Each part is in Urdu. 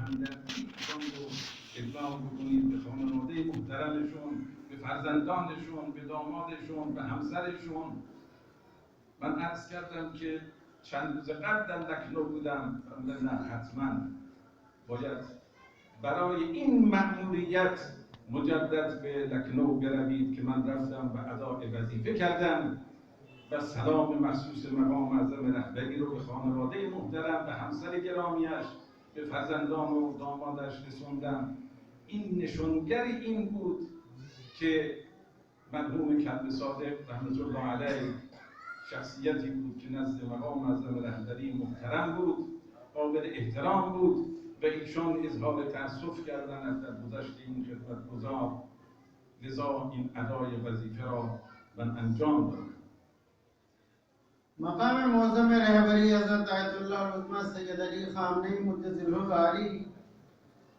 همدردیشان رو ابلاغ بکنید به خانواده محترمشون، به فرزندانشون، به دامادشون، به همسرشون. من عرض کردم که چند روز قبل در لکنو بودم، فرمودن نه حتما باید برای این مأموریت مجدد به لکنو بروید که من رفتم و ادای وظیفه کردم و سلام مخصوص مقام معظم رهبری رو به خانواده محترم، به همسر گرامیش، به فرزندان و دامادش رسوندم. این نشانگر این بود که مرحوم کلب صادق رحمت الله علیه شخصیتی بود که نزد مقام معظم رهبری محترم بود، قابل احترام بود و ایشان اظهار تأسف کردن از درگذشت این خدمتگزار، لذا این ادای وظیفه را من انجام دادم. مقام معظم رهبری حضرت آیت اللہ العظمی سید علی خامنئی مجدد العالی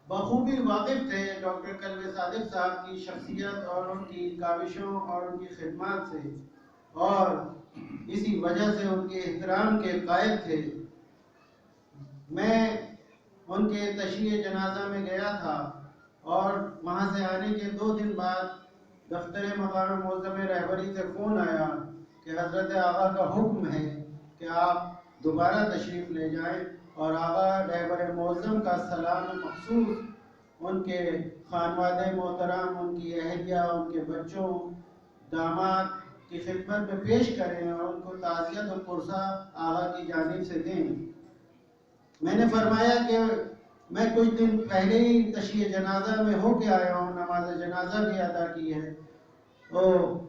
بخوبی واقف تھے ڈاکٹر کلب صادق صاحب کی شخصیت اور ان کی کاوشوں اور ان کی خدمات سے، اور اسی وجہ سے ان کے احترام کے قائل تھے۔ میں ان کے تشییع جنازہ میں گیا تھا اور وہاں سے آنے کے 2 دن بعد دفتر مقام معظم رہبری سے فون آیا کہ حضرت آقا کا حکم ہے کہ آپ دوبارہ تشریف لے جائیں اور آقا رہبر معظم کا سلام مخصوص ان کے خانوادہ محترم، ان کی اہلیہ، ان کے بچوں، داماد کی خدمت میں پیش کریں اور ان کو تعزیت اور پرسہ آقا کی جانب سے دیں۔ میں نے فرمایا کہ میں کچھ دن پہلے ہی تشییع جنازہ میں ہو کے آیا ہوں، نماز جنازہ بھی ادا کی ہے۔ تو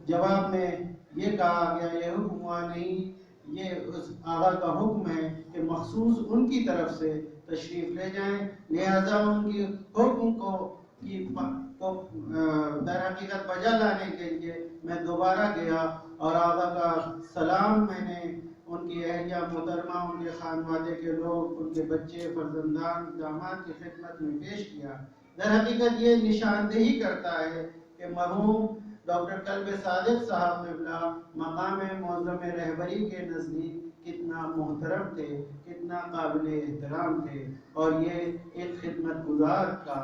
جواب میں یہ کہا گیا یہ حکم ہوا نہیں، یہ اس آقا کا حکم ہے کہ مخصوص ان کی طرف سے تشریف لے جائیں، لہذا ان کی حکم کو در حقیقت بجا لانے کے لیے میں دوبارہ گیا اور آقا کا سلام میں نے ان کی اہلیہ محترمہ، ان کے خانوادے کے لوگ، ان کے بچے، فرزندان، داماد کی خدمت میں پیش کیا۔ در حقیقت یہ نشاندہی کرتا ہے کہ مرحوم ڈاکٹر کلب صادق صاحب قبلہ مقام معظم رہبری کے نزدیک کتنا محترم تھے، کتنا قابل احترام تھے، اور یہ ایک خدمت گزار کا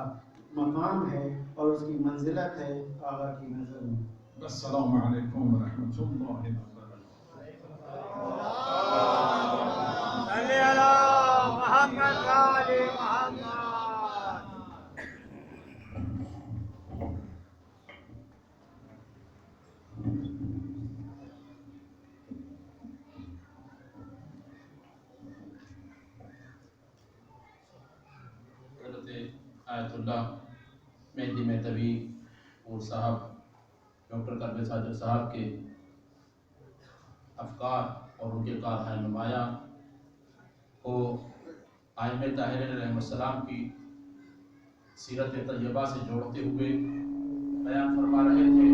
مقام ہے اور اس کی منزلت ہے آقا کی نظر میں۔ السلام علیکم ورحمۃ اللہ وبرکاتہ۔ صلی علی محمد علی محمد۔ حضرت آیت اللہ مہدی مہتوی پور صاحب، ڈاکٹر کلب صادق صاحب کے افکار اور ان کے کارنامۂ نمایاں کو ائمہ طاہرین علیہ السلام کی سیرت طیبہ سے جوڑتے ہوئے بیان فرما رہے تھے،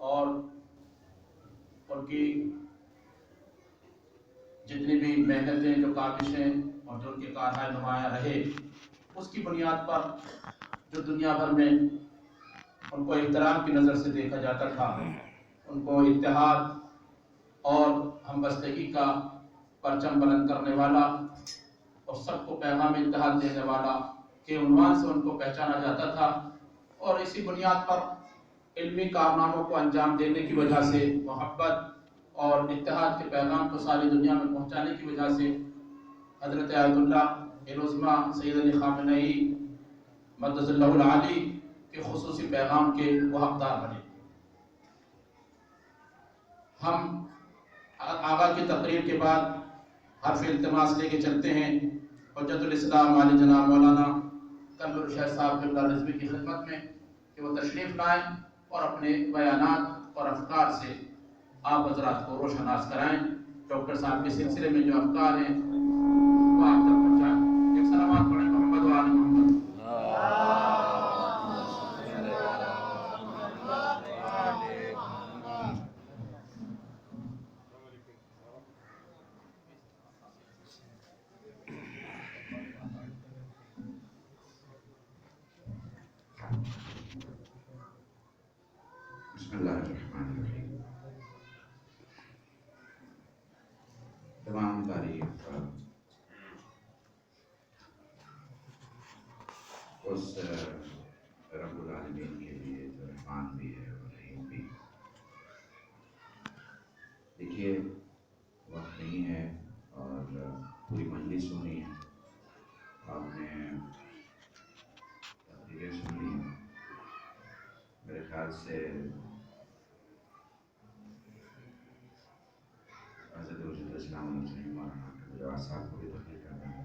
اور ان کی جتنی بھی محنتیں، جو کاوشیں اور جو ان کے کارنامۂ نمایاں رہے، اس کی بنیاد پر جو دنیا بھر میں ان کو احترام کی نظر سے دیکھا جاتا تھا، ان کو اتحاد اور ہمبستگی کا پرچم بلند کرنے والا اور سب کو پیغام اتحاد دینے والا کے عنوان سے ان کو پہچانا جاتا تھا، اور اسی بنیاد پر علمی کارناموں کو انجام دینے کی وجہ سے، محبت اور اتحاد کے پیغام کو ساری دنیا میں پہنچانے کی وجہ سے حضرت آیت اللہ العظمی سید علی خامنئی مجدد اللہ العالی کے خصوصی پیغام کے وہ حقدار بنے۔ ہم آقا کی تقریر کے بعد حرف التماس لے کے چلتے ہیں حجت الاسلام علی جناب مولانا کلب الشیخ صاحب قبلہ رضوی کی خدمت میں کہ وہ تشریف لائیں اور اپنے بیانات اور افکار سے آپ حضرات کو روشناس کرائیں۔ ڈاکٹر صاحب کے سلسلے میں جو افکار ہیں وہ آپ تک پہنچائیں۔ ایک سلامات پڑھیں محمد و آل محمد۔ بسم اللہ الرحمن الرحیم۔ تمام تعریف اس رب العالمین کے لیے جو رحمان بھی ہے اور رحیم بھی. دیکھیے وقت نہیں ہے اور پوری مجلس سنی ہے, آپ نے تقریریں سن لی. میرے خیال سے حضرت وجود اسلام علیہ مولانا جواد صاحب کو بھی تقریر کرنا ہے,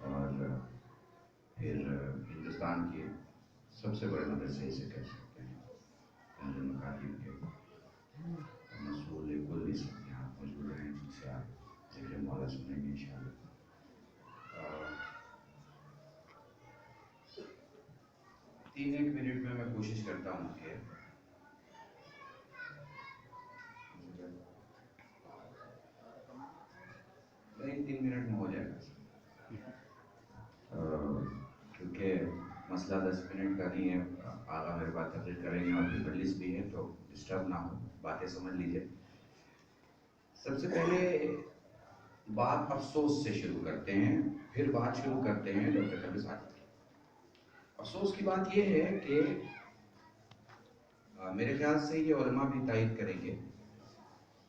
اور پھر ہندوستان کے سب سے بڑے مدرسے اسے کہہ سکتے ہیں, مکاتب کے مسئول کل بھی سکتے ہیں. آپ موجود ہیں, جن سے آپ ذکر مولا سنیں گے انشاءاللہ. 3-1 منٹ میں کوشش کرتا ہوں کہ نہیں 3 منٹ میں ہو جائے گا, کیونکہ مسئلہ 10 منٹ کا نہیں ہے. آگا میرے بات تقریر کریں گے اور پھر مجلس بھی ہے تو ڈسٹرب نہ ہو, باتیں سمجھ لیجیے. سب سے پہلے بات افسوس سے شروع کرتے ہیں, پھر بات شروع کرتے ہیں ڈاکٹر کلبے صادق کی. افسوس کی بات یہ ہے کہ میرے خیال سے یہ علماء بھی تائید کریں گے,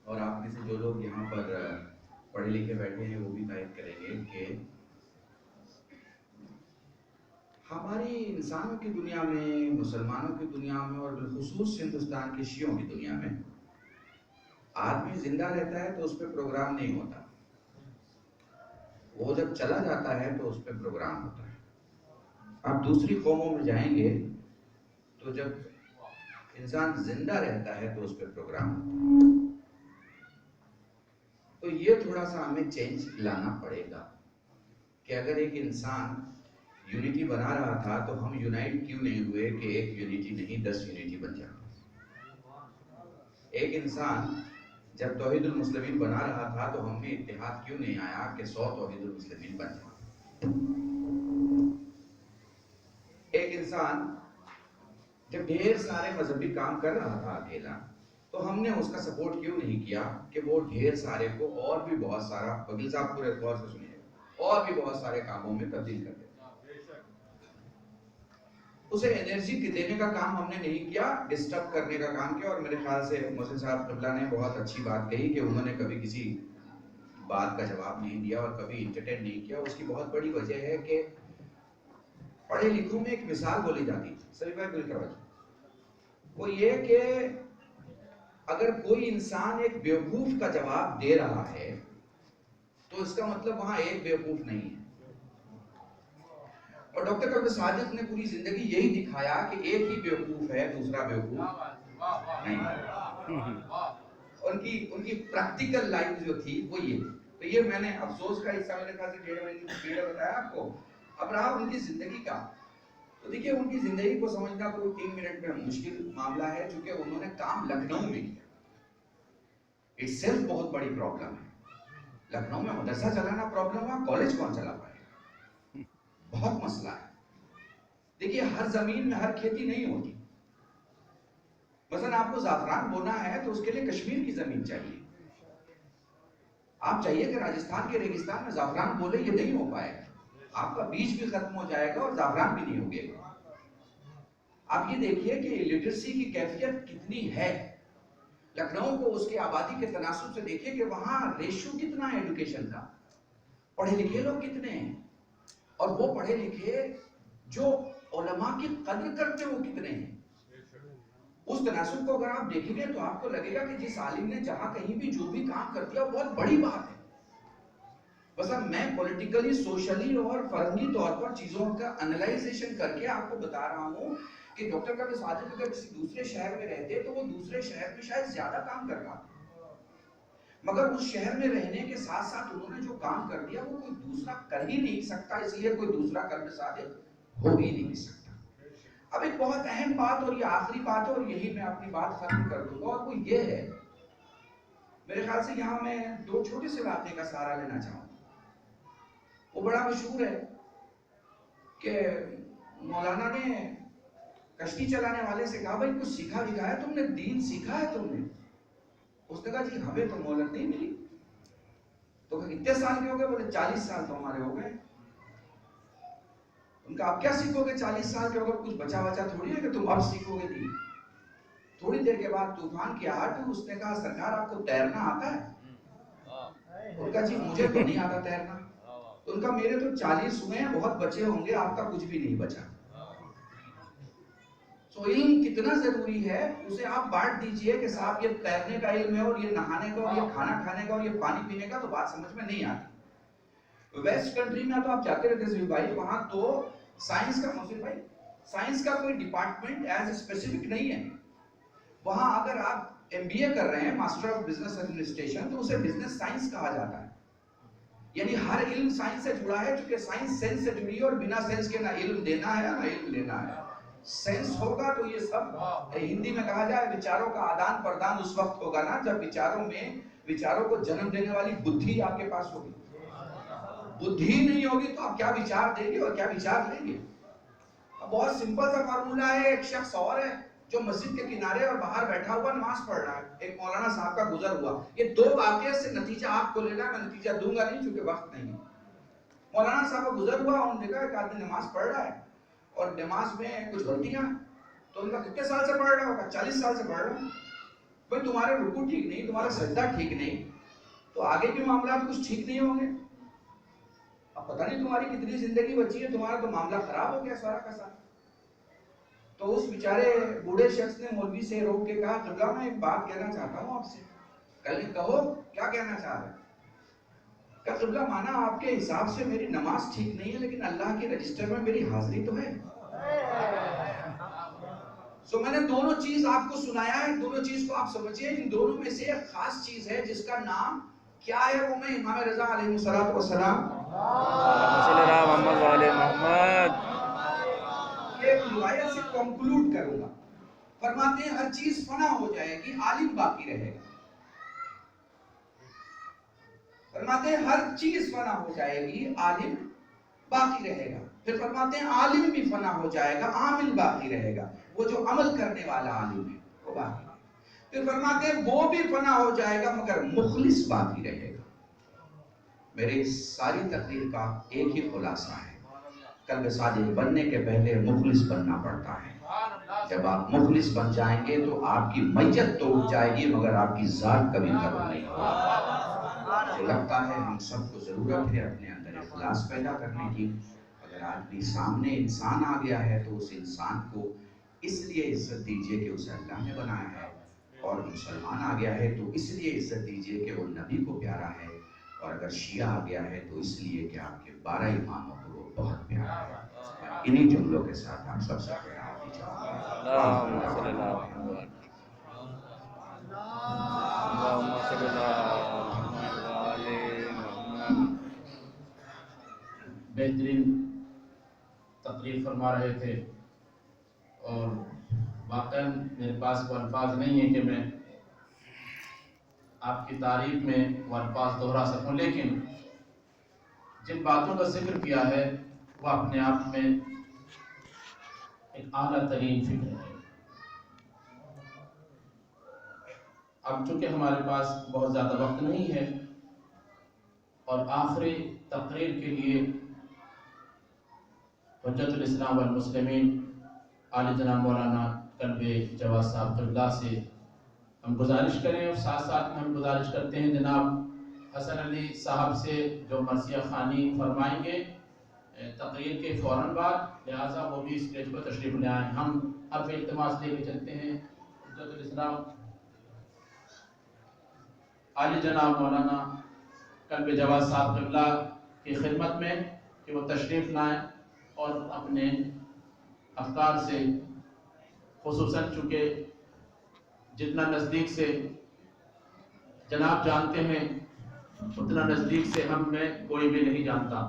اور آپ میں سے جو لوگ یہاں پر پڑھے لکھے بیٹھے ہیں وہ بھی تائید کریں گے کہ ہماری انسانوں کی دنیا میں, مسلمانوں کی دنیا میں, اور بالخصوص ہندوستان کے شیعوں کی دنیا میں آدمی زندہ رہتا ہے تو اس پہ پروگرام نہیں ہوتا, وہ جب چلا جاتا ہے تو اس پہ پروگرام ہوتا ہے. آپ دوسری قوموں میں جائیں گے تو جب انسان زندہ رہتا ہے تو اس پہ پروگرام ہوتا ہے. تو یہ تھوڑا سا ہمیں چینج لانا پڑے گا کہ اگر ایک انسان یونٹی بنا رہا تھا تو ہم یونائٹ کیوں نہیں ہوئے کہ ایک یونٹی نہیں 10 یونٹی بن جائے. ایک انسان جب توحید المسلمین بنا رہا تھا تو ہم میں اتحاد کیوں نہیں آیا کہ 100 توحید المسلمین بن جائے. ایک انسان جب ڈھیر سارے مذہبی کام کر رہا تھا اکیلا تو ہم نے اس کا سپورٹ کیوں نہیں کیا کہ وہ ڈھیر سارے کو اور بھی بہت سارا, وکیل صاحب پورے غور سے سنیے, اور بھی بہت سارے کاموں میں تبدیل کر دے. اسے انرجی دینے کا کام ہم نے نہیں کیا, ڈسٹرب کرنے کا کام کیا. اور میرے خیال سے محسن صاحب قبلہ نے بہت اچھی بات کہی کہ انہوں نے کبھی کسی بات کا جواب نہیں دیا اور کبھی انٹرٹین نہیں کیا. اس کی بہت بڑی وجہ ہے کہ پڑھے لکھوں میں ایک مثال بولی جاتی تھی, سبھی بھائی بول کر وہ یہ کہ اگر کوئی انسان ایک بیوقوف کا جواب دے رہا ہے تو اس کا مطلب وہاں ایک بیوقوف نہیں ہے. اور ڈاکٹر کلبے صادق نے پوری زندگی یہی دکھایا کہ ایک ہی بیوقوف ہے, دوسرا بیوقوف نہیں. ان کی پریکٹیکل لائف جو تھی وہ یہ. تو یہ میں نے افسوس کا حصہ میرے خیال سے 1.5 منٹ کی پیریڈ بتایا آپ کو. اب رہا ان کی زندگی کا, تو دیکھیے ان کی زندگی کو سمجھنا کوئی 3 منٹ میں مشکل معاملہ ہے, چونکہ انہوں نے کام لکھنؤ میں کیا. اٹ سیلف بہت بڑی پرابلم ہے. لکھنؤ میں مدرسہ چلانا پرابلم ہوا, کالج کون چلا پائے, بہت مسئلہ ہے. دیکھیے ہر زمین میں ہر کھیتی نہیں ہوتی. مثلا آپ کو زعفران بونا ہے تو اس کے لیے کشمیر کی زمین چاہیے. آپ چاہیے کہ راجستھان کے ریگستان میں زعفران بولے, یہ نہیں ہو پائے گا. آپ کا بیج بھی ختم ہو جائے گا اور زعفران بھی نہیں ہوگے گا. آپ یہ دیکھیے کہ لٹریسی کی کیفیت کتنی ہے. لکھنؤ کو اس کی آبادی کے تناسب سے دیکھیے کہ وہاں ریشو کتنا ہے ایڈوکیشن کا, پڑھے لکھے لوگ کتنے ہیں, اور وہ پڑھے لکھے جو علماء کی قدر کرتے ہیں وہ کتنے ہیں. اس تناسب کو اگر آپ دیکھیں گے تو آپ کو لگے گا کہ جس عالم نے جہاں کہیں بھی جو بھی کام کر دیا وہ بہت بڑی بات ہے. بس اب میں پولیٹیکلی, سوشلی اور فرہنگی طور پر چیزوں کا انالائزیشن کر کے آپ کو بتا رہا ہوں کہ ڈاکٹر کلبے صادق اگر کسی دوسرے شہر میں رہتے تو وہ دوسرے شہر میں شاید زیادہ کام کر پاتے, مگر اس شہر میں رہنے کے ساتھ ساتھ انہوں نے جو کام کر دیا وہ کوئی دوسرا کر ہی نہیں سکتا, اس لیے کوئی دوسرا کلبے صادق ہو ہی نہیں سکتا. اب ایک بہت اہم بات, اور یہ آخری بات ہے اور یہی میں اپنی بات ختم کر دوں گا, اور وہ یہ ہے, میرے خیال سے یہاں میں 2 چھوٹے سے واقعے کا سہارا لینا چاہوں گا. وہ بڑا مشہور ہے کہ مولانا نے کشتی چلانے والے سے کہا بھائی کچھ سیکھا دکھایا تم نے, دین سیکھا ہے تم نے؟ اس نے کہا جی ہمیں تو مہلت نہیں ملی. تو کتنے سال کے ہو گئے؟ بولے 40 سال تو ہمارے ہو گئے. ان کا اب کیا سیکھو گے 40 سال کے اوپر؟ کچھ بچا تھوڑی ہے کہ تم اب سیکھو گے دین. تھوڑی دیر کے بعد طوفان کی آہٹ ہوئی. اس نے کہا سرکار آپ کو تیرنا آتا ہے؟ ان کا جی مجھے تو نہیں آتا تیرنا. ان کا میرے تو 40 ہوئے ہیں, بہت بچے ہوں گے, آپ کا کچھ بھی نہیں بچا. تو علم کتنا ضروری ہے اسے آپ بانٹ دیجئے کہ صاحب یہ تیرنے کا علم ہے اور یہ نہانے کا اور یہ کھانا کھانے کا اور یہ پانی پینے کا, تو بات سمجھ میں نہیں آتی. ویسٹ کنٹری میں تو آپ جاتے رہتے ہیں بھائی, وہاں تو سائنس کا محسن بھائی سائنس کا کوئی ڈپارٹمنٹ ایز اسپیسیفک نہیں ہے. وہاں اگر آپ ایم بی اے کر رہے ہیں, ماسٹر آف بزنس ایڈمنسٹریشن, تو اسے بزنس سائنس کہا جاتا ہے. یعنی ہر علم سائنس سے جڑا ہے, چونکہ سائنس سینس سے جڑی ہے, اور بنا سینس کے نہ علم دینا ہے نہ علم لینا ہے. سینس ہوگا تو یہ سب, ہندی میں کہا جائے وچاروں کا آدان پردان اس وقت ہوگا نا جب وچاروں کو جنم دینے والی بدھی آپ کے پاس ہوگی. بدھی نہیں ہوگی تو آپ کیا وچار دیں گے اور کیا وچار لیں گے؟ اب بہت سمپل سا فارمولا ہے. ایک شخص اور ہے جو مسجد کے کنارے اور باہر بیٹھا ہوا نماز پڑھ رہا ہے. ایک مولانا صاحب کا گزر ہوا. یہ دو واقعے سے نتیجہ آپ کو لینا ہے, میں نتیجہ دوں گا نہیں چونکہ وقت نہیں ہے. مولانا صاحب کا گزر ہوا, انہوں نے دیکھا ایک آدمی نماز پڑھ رہا ہے اور نماز میں کچھ غلطیاں. تو ان کا کتنے سال سے پڑھ رہا ہوگا؟ 40 سال سے پڑھ رہا ہے. بھائی تمہارے رکوع ٹھیک نہیں, تمہارا سجدہ ٹھیک نہیں, تو آگے بھی معاملات کچھ ٹھیک نہیں ہوں گے. اب پتہ نہیں تمہاری کتنی زندگی بچی ہے, تمہارا تو معاملہ خراب ہو گیا سارا کا سارا. تو اس بیچارے بوڑھے شخص نے مولوی سے روک کے کہا قبلہ میں ایک بات کہنا چاہتا ہوں آپ سے. کہو کیا کہنا چاہ رہے ہیں؟ کہ قبلہ مانا آپ کے حساب سے میری نماز ٹھیک نہیں ہے, لیکن اللہ کے رجسٹر میں میری حاضری تو ہے. سو میں نے دونوں چیز آپ کو سنایا ہے, دونوں چیز کو آپ سمجھیے. ان دونوں میں سے ایک خاص چیز ہے جس کا نام کیا ہے, وہ میں امام رضا علیہ الصلوۃ والسلام محمد والے محمد ایک روایت سے کنکلوڈ کروں گا. فرماتے ہیں ہر چیز فنا ہو جائے گی, عالم باقی رہے گا. فرماتے ہیں ہر چیز فنا ہو جائے گی, عالم باقی رہے گا. پھر فرماتے ہیں عالم بھی فنا ہو جائے گا, عامل باقی رہے گا. وہ جو عمل کرنے والا عالم ہے وہ باقی رہے گا. پھر فرماتے ہیں وہ بھی فنا ہو جائے گا مگر مخلص باقی رہے گا. میری ساری تقریر کا ایک ہی خلاصہ ہے, قلب صادق بننے کے پہلے مخلص بننا پڑتا ہے. جب آپ مخلص بن جائیں گے تو آپ کی میت تو اٹھ جائے گی مگر آپ کی ذات کبھی ختم نہیں ہوگی. مجھے لگتا ہے ہم سب کو ضرورت ہے اپنے اندر اخلاص پیدا کرنے کی. اگر آج بھی سامنے انسان آ گیا ہے تو اس انسان کو اس لیے عزت دیجئے کہ اسے اللہ نے بنایا ہے, اور مسلمان آ گیا ہے تو اس لیے عزت دیجئے کہ وہ نبی کو پیارا ہے, اور اگر شیعہ آ گیا ہے تو اس لیے کہ آپ کے 12 اماموں کو وہ بہت پیارا ہے. انہی جملوں کے ساتھ آپ سب سے خیرات دیجئے. اللہم صلی اللہ محمد اللہم صلی اللہ محمد والے محمد. بہترین تقریر فرما رہے تھے, اور واقعاً میرے پاس وہ الفاظ نہیں ہیں کہ میں آپ کی تعریف میں وہ الفاظ دہرا سکوں, لیکن جن باتوں کا ذکر کیا ہے وہ اپنے آپ میں ایک اعلیٰ ترین فکر ہے. اب چونکہ ہمارے پاس بہت زیادہ وقت نہیں ہے, اور آخری تقریر کے لیے حجت الاسلام والمسلمین عالی جناب مولانا کلب جواد صاحب قبلہ سے ہم گزارش کریں, اور ساتھ ساتھ میں ہم گزارش کرتے ہیں جناب حسن علی صاحب سے جو مرثیہ خوانی فرمائیں گے تقریر کے فوراً بعد, لہٰذا وہ بھی اسٹیج پر تشریف لے آئیں. ہم اب التماس لے کے چلتے ہیں حجت الاسلام عالی جناب مولانا کلب جواد صاحب قبلہ کی خدمت میں کہ وہ تشریف لائیں اور اپنے افکار سے, خصوصاً چونکہ جتنا نزدیک سے جناب جانتے ہیں اتنا نزدیک سے ہم میں کوئی بھی نہیں جانتا,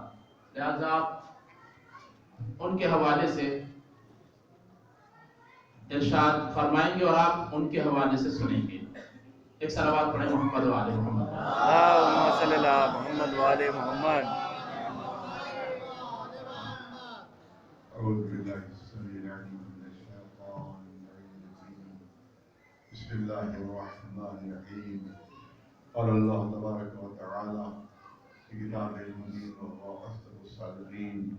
لہذا آپ ان کے حوالے سے ارشاد فرمائیں گے اور آپ ان کے حوالے سے سنیں گے. ایک صلوات پڑھیں محمد والے محمد. اللہم صلی اللہ محمد والے محمد. أعوذ بالله السميع العليم من الشيطان الرجيم. بسم الله الرحمن الرحيم. قال الله تبارك وتعالى في كتابه المبين وهو أصدق الصادقين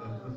10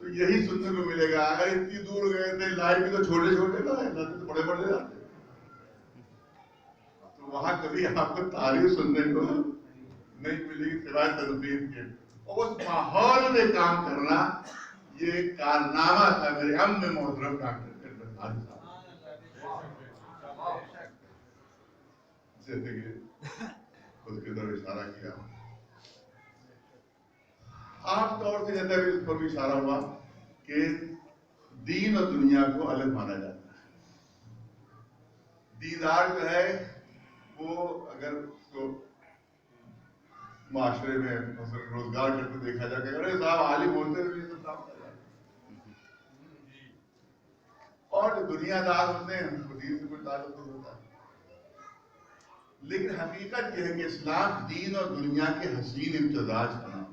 تو یہی سننے کو ملے گا. اگر اتنی دور گئے تھے لائٹ بھی تو چھوٹے چھوٹے نا تو بڑے بڑے جاتے. تو وہاں کبھی آپ کو تعریف سننے کو نہیں ملے گی سوائے تنظیم کے. اور اس ماحول میں کام کرنا یہ ایک کارنامہ تھا میرے ہم میں محترم ڈاکٹر کلبے صادق صاحب. جیسے کہ خود کی طرف اشارہ کیا, عام طور سے جیسا بھی اس پر بھی اشارہ ہوا کہ دین اور دنیا کو الگ مانا جاتا ہے. دیندار جو ہے وہ اگر اس کو معاشرے میں روزگار کرتے دیکھا جائے کہ ارے صاحب عالم ہوتے ہوئے تو کام کر رہا ہے, اور جو دنیا دار ہوتے ہیں ان کو دین سے کوئی تعلق نہیں ہوتا. لیکن حقیقت یہ ہے کہ اسلام دین اور دنیا کے حسین امتزاج کا نام.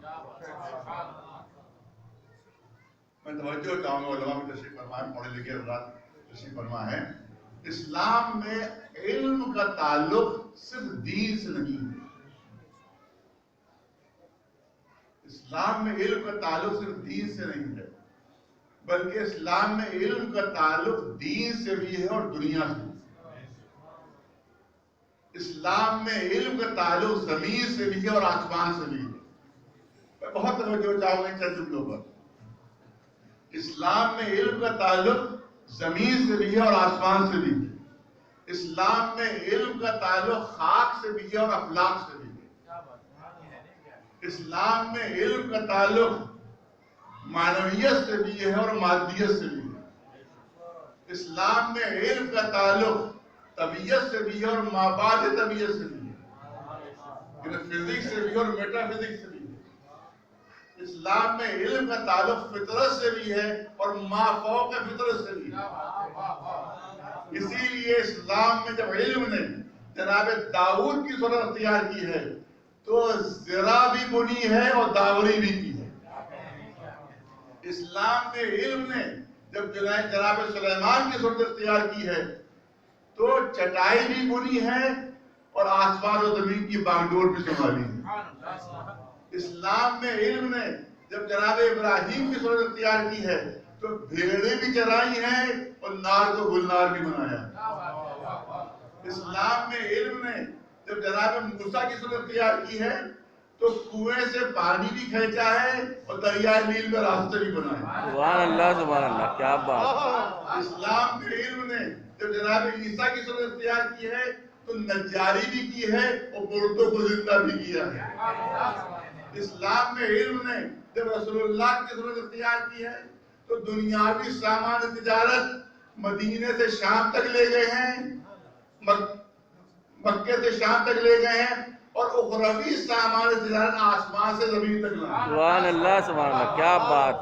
میں توجہ چاہوں گا علماء میں تشریف فرما ہے, پڑھے لکھے حضرات تشریف فرما ہے. اسلام میں علم کا تعلق صرف دین سے نہیں ہے. اسلام میں علم کا تعلق صرف دین سے نہیں ہے, بلکہ اسلام میں علم کا تعلق دین سے بھی ہے اور دنیا سے. اسلام میں علم کا تعلق زمین سے بھی ہے اور آسمان سے بھی ہے. میں بہت توجہ چاہوں گا چند جملوں پر. اسلام میں علم کا تعلق زمین سے بھی ہے اور آسمان سے بھی ہے. اسلام میں علم کا تعلق خاک سے بھی ہے اور افلاک سے بھی ہے. اسلام میں علم کا تعلق معنویت سے بھی ہے اور مادیت سے بھی ہے. اسلام میں علم کا تعلق طبیعت سے بھی ہے اور مابعد طبیعت سے بھی ہے, فزکس سے بھی اور میٹا فزکس سے بھی ہے. اسلام میں علم کا تعلق فطرت سے بھی ہے اور ما فوق فطرت سے بھی ہے. اسی لیے اسلام میں جب علم نے جناب داؤد کی صورت اختیار کی ہے تو زرا بھی بنی ہے اور داوری بھی کی ہے. اسلام میں علم نے جب جناب سلیمان کی صورت اختیار کی ہے تو چٹائی بھی بنی ہے اور آسمان و زمین کی باغڈور بھی سنبھالی ہے. اسلام میں علم نے جب جناب ابراہیم کی صورت اختیار کی ہے تو بھیڑیں بھی چرائی ہیں اور نار کو گلنار بھی بنایا. اسلام میں علم نے جب جناب موسیٰ کی صورت اختیار کی ہے تو کنویں سے پانی بھی کھینچا ہے اور دریائے نیل میں راستے بھی بنائے. سبحان اللہ, کیا بات. اسلام میں علم نے جب جناب عیسیٰ کی صورت اختیار کی ہے تو نجاری بھی کی ہے اور مردوں کو زندہ بھی کیا ہے. اسلام میں علم نے جب رسول اللہ کی صورت اختیار کی ہے تو دنیاوی سامان تجارت مدینے سے شام تک لے گئے ہیں, مکے سے شام تک لے گئے ہیں, اور اخروی سامان تجارت آسمان سے زمین تک لائے. سبحان اللہ, کیا بات.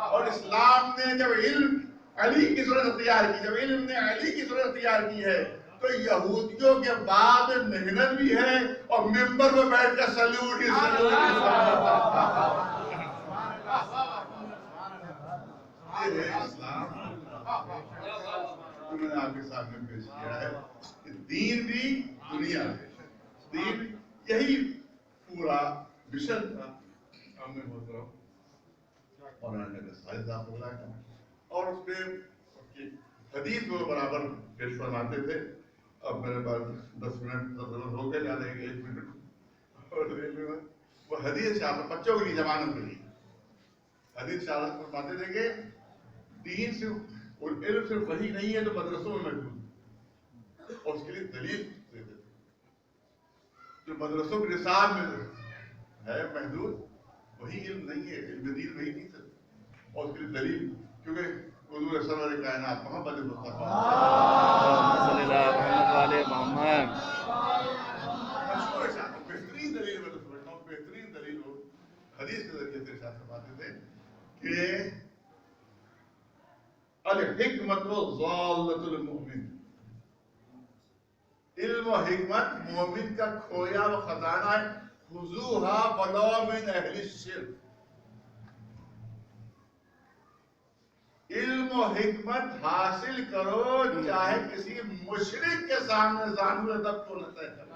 اور اسلام نے جب علم علی کی صورت اختیار کی, جب علم نے علی کی صورت اختیار کی ہے تو یہودیوں کے بعد محنت بھی ہے اور ممبر میں بیٹھ کر سلیوٹ ہی سلیوٹ. یہ ہے اسلام جو میں نے آپ کے سامنے پیش کیا ہے. دین بھی دنیا ہے, دین یہی پورا مشن تھا. ہم نے بہت رہا اور اس پہ حدیث کو برابر پیش فرماتے تھے. اب میرے پاس 10 منٹ ہو گئے, زیادہ 1 منٹ اور وہ حدیث شاہ بچوں کے لیے جوانوں کے لیے حدیث شاہ فرماتے تھے کہ دین صرف اور علم صرف وہی نہیں ہے تو مدرسوں میں محدود ہے, اور اس کے لیے دلیل دیتے تھے. جو مدرسوں کے نصاب میں ہے محدود وہی علم نہیں ہے, علم دین وہی نہیں ہے, اور اس کے لیے دلیل کیونکہ حضور سرور کائنات محمد مصطفیٰ صلی اللہ علیہ محمد بہترین دلیل میں تو سمجھتا ہوں, بہترین دلیل وہ حدیث کے ذریعے سے ارشاد فرماتے تھے کہ الحکمت ضالۃ المؤمن, علم و حکمت مومن کا کھویا و خزانہ ہے. خذوها ولو من اہل الشرک. علم و حکمت حاصل کرو چاہے کسی مشرک کے سامنے زانو ادب تو نہ طے کرو.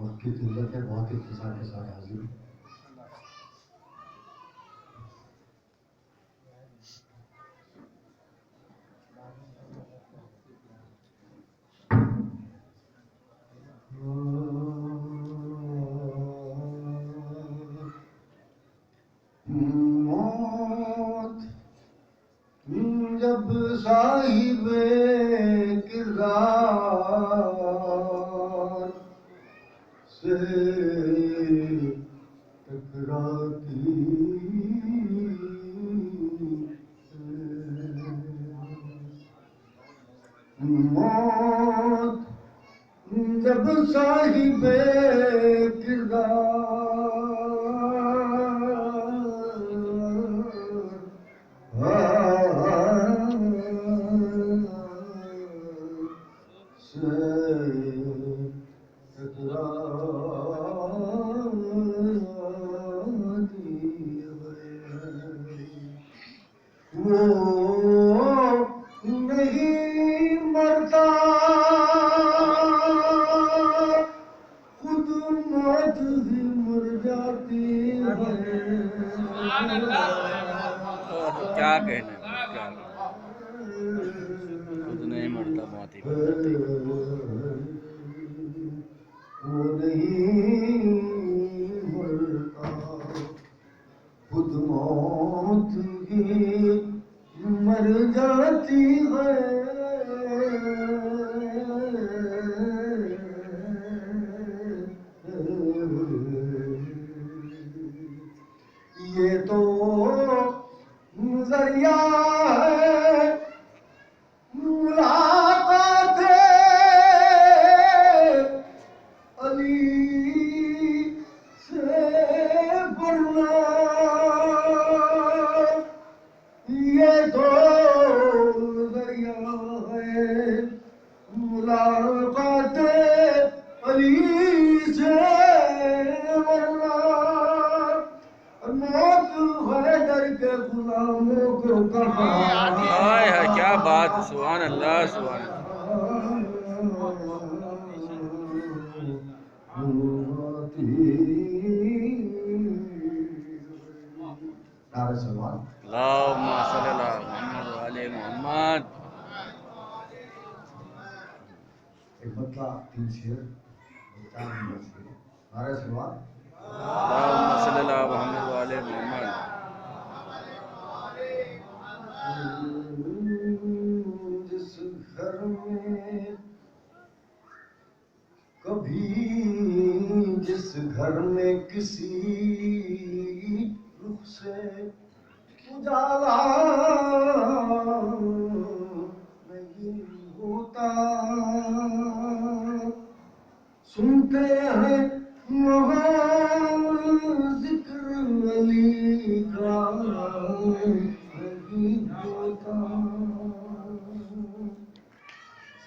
وقت کی قلت ہے، بہت اختصار کے ساتھ حاضر ہوں۔ موت جب صاحب کردار سے ٹکراتی ہے، موت جب صاحب کردار سے ٹکراتی ہے، وہ نہیں مرتا، خود موت ہی مر جاتی ہے۔ کیا کہنا ہے، کیا کہنا ہے؟ خود نہیں مرتا، موت ہی مر جاتی ہے۔ وہ نہیں مرتا، خود موت ہی مر جاتی ہے۔ یہ تو ذریعہ ہے ملاقات علی سے، ورنہ یہ تو ذریعہ ہے ملاقات علی سے، ورنہ موت ہے در کے غلاموں کو کہاں۔ ہائے ہائے، کیا بات ہے، سبحان اللہ، سبحان اللہ۔ نعرہ سلوات۔ اللہم صلی اللہ محمد وعلی محمد۔ ایک مطلع 3 شعر 4 نمبر سے نعرہ سلوات۔ اللہم صلی اللہ محمد وعلی محمد۔ جس گھر میں کبھی، جس گھر میں کسی رخ سے اجالا نہیں ہوتا، سنتے ہیں وہاں ذکر علی کا نہیں ہوتا،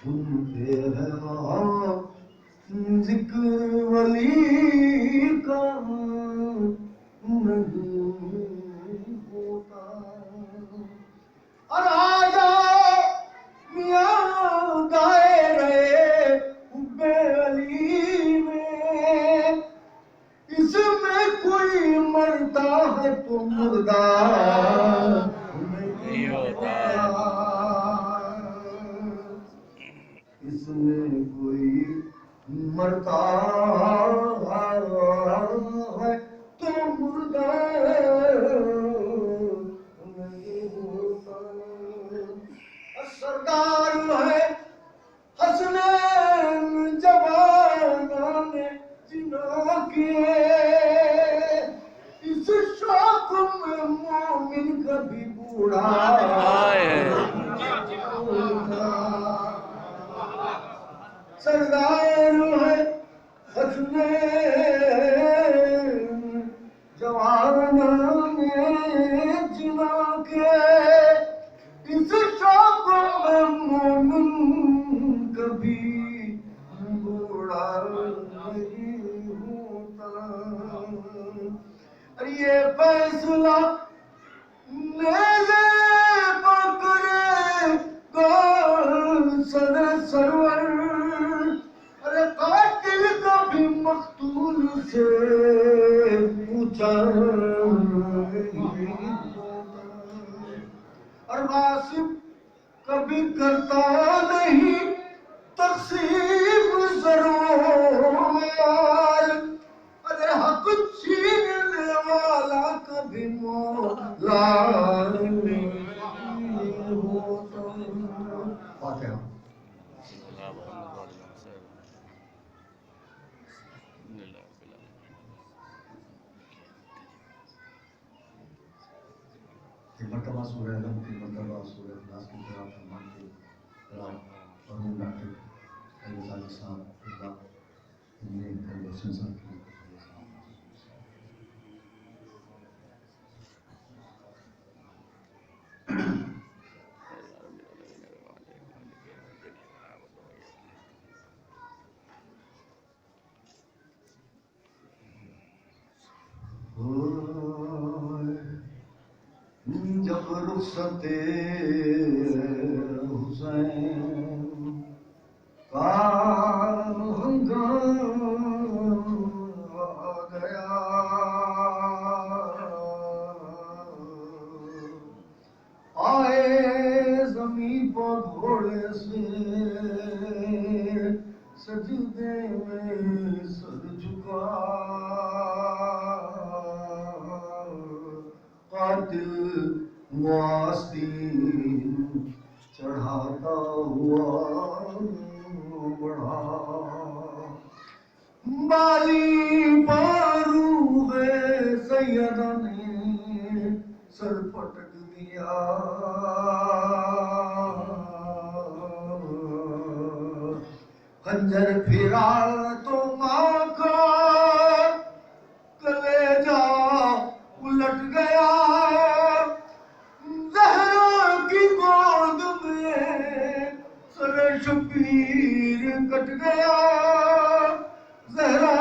سنتے ہیں وہاں ذکر ولی کا نہیں ہوتا۔ اور آجا میاں دائرے حب علی میں، اس میں کوئی مرتا ہے تو مردہ نہیں ہوتا، اس میں کوئی مرتا ہے تو مردہ نہیں ہوتا۔ سردار ہے حسنین جوانان جنا کے، اس شوق میں مومن کبھی بوڑھا سردار ہے حسنین جوانان جنا کے، اس شوق میں مومن کبھی بوڑھا نہیں ہوتا۔ اور یہ فیصلہ نیزے پکڑے گول سر سرور، ارے قاتل کا بھی مقتول سے پوچھا اور غاصب کبھی کرتا نہیں تقسیم ضرور، اگر حق چھیننے والا کبھی مولا نہیں ہوتا۔ فاتحہ۔ ایک مرتبہ سورہ علم کی مرتبہ سورہ اخلاص کی طرح فرمان کے خلاف مرحوم ڈاکٹر خیر صادق صاحب اللہ نے حسین صاحب کی جب رخصت حسین کا ہنگام آ گیا، آئے زمین پر گھوڑے سے سجدے میں سر جھکا، قاتل واسطین چڑھاتا ہوا بڑھا، بالی باروغ سیدہ نے سر پٹک دیا، خنجر پھرا تو ماں کا کلیجہ الٹ گیا، زہرا کی گود میں سر شبیر کٹ گیا، زہرا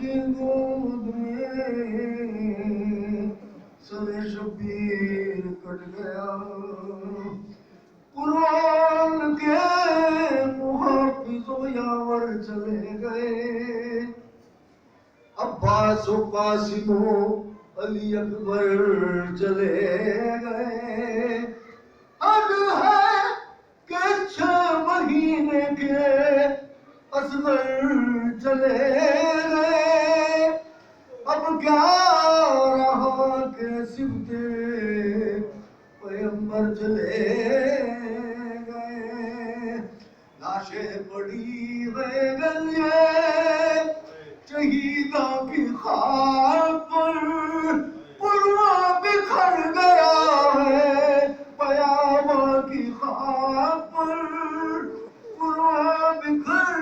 کی گود میں سر شبیر کٹ گیا، قرآن کے محافظ و یاور چلے گئے، عباس و قاسم و علی اکبر چلے گئے، اب ہے کہ 6 مہینے کے اصغر چلے گئے، اب کیا رہا کہ صفت پیغمبر چلے گئے، لاشیں پڑی ہے گلیے شہیدوں کی خاک پر، پروا بکھر گیا ہے پیامہ کی خاک پر، پروا بکھر